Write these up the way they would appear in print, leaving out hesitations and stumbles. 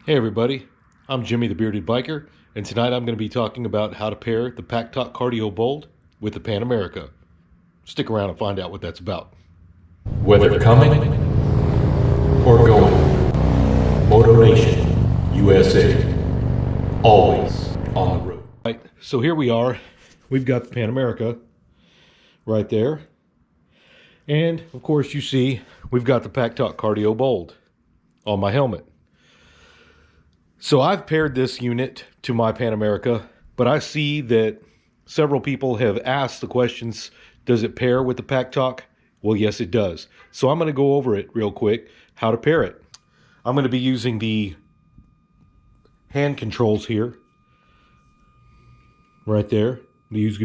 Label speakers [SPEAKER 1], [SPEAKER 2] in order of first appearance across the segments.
[SPEAKER 1] Hey everybody, I'm Jimmy the Bearded Biker, and tonight I'm going to be talking about how to pair the Packtalk Cardio Bold with the Pan America. Stick around and find out what that's about.
[SPEAKER 2] Whether coming or going, Moto Nation, USA, always on the road.
[SPEAKER 1] Right, so here we are. We've got the Pan America right there. And of course you see we've got the Packtalk Cardio Bold on my helmet. So I've paired this unit to my Pan America, but I see that several people have asked the questions, does it pair with the Packtalk? Well, yes, it does. So I'm going to go over it real quick, how to pair it. I'm going to be using the hand controls here, right there. I'm going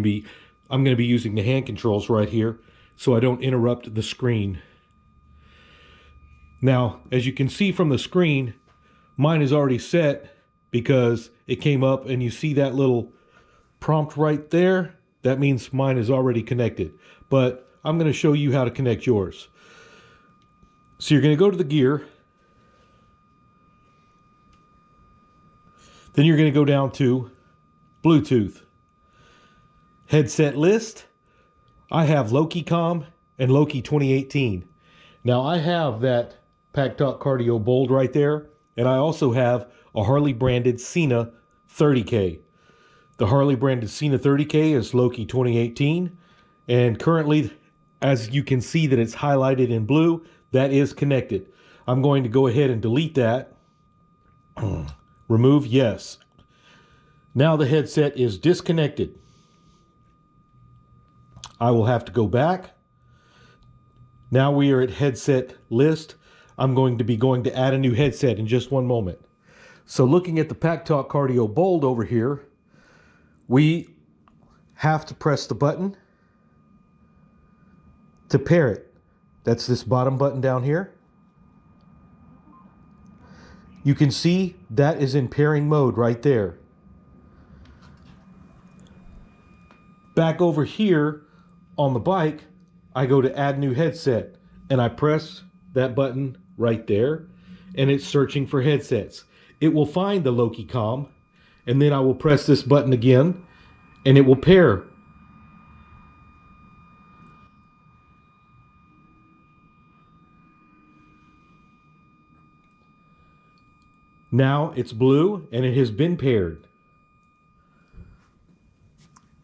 [SPEAKER 1] to be using the hand controls right here so I don't interrupt the screen. Now, as you can see from the screen, mine is already set because it came up and you see that little prompt right there. That means mine is already connected. But I'm going to show you how to connect yours. So you're going to go to the gear. Then you're going to go down to Bluetooth. Headset list. I have Loki Com and Loki 2018. Now I have that Packtalk Cardio Bold right there. And I also have a Harley branded Cena 30K. The Harley branded Cena 30K is Loki 2018. And currently, as you can see that it's highlighted in blue, that is connected. I'm going to go ahead and delete that. Remove, yes. Now the headset is disconnected. I will have to go back. Now we are at headset list. I'm going to add a new headset in just one moment. So looking at the Packtalk Cardio Bold over here, we have to press the button to pair it. That's this bottom button down here. You can see that is in pairing mode right there. Back over here on the bike, I go to add new headset and I press that button right there and it's searching for headsets. It will find the Loki Com and then I will press this button again and it will pair. Now it's blue and it has been paired.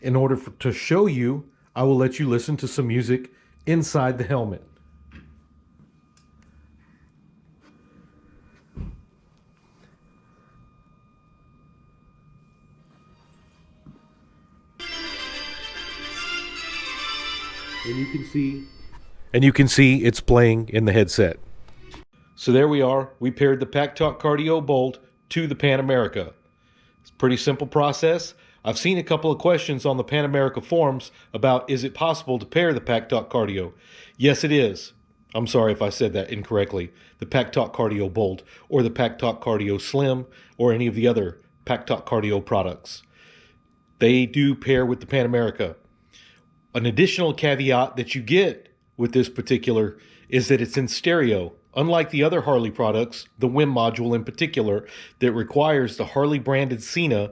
[SPEAKER 1] In order to show you, I will let you listen to some music inside the helmet. And you can see it's playing in the headset. So there we are. We paired the Packtalk Cardio Bold to the Pan America. It's a pretty simple process. I've seen a couple of questions on the Pan America forums about, is it possible to pair the Packtalk Cardio? Yes, it is. I'm sorry if I said that incorrectly. The Packtalk Cardio Bold or the Packtalk Cardio Slim or any of the other Packtalk Cardio products. They do pair with the Pan America. An additional caveat that you get with this particular is that it's in stereo. Unlike the other Harley products, the WIM module in particular, that requires the Harley branded Cena,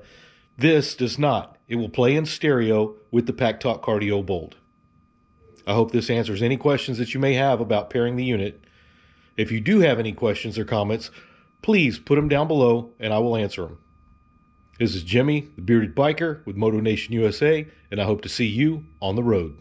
[SPEAKER 1] this does not. It will play in stereo with the Packtalk Cardio Bold. I hope this answers any questions that you may have about pairing the unit. If you do have any questions or comments, please put them down below and I will answer them. This is Jimmy, the Bearded Biker with Moto Nation USA, and I hope to see you on the road.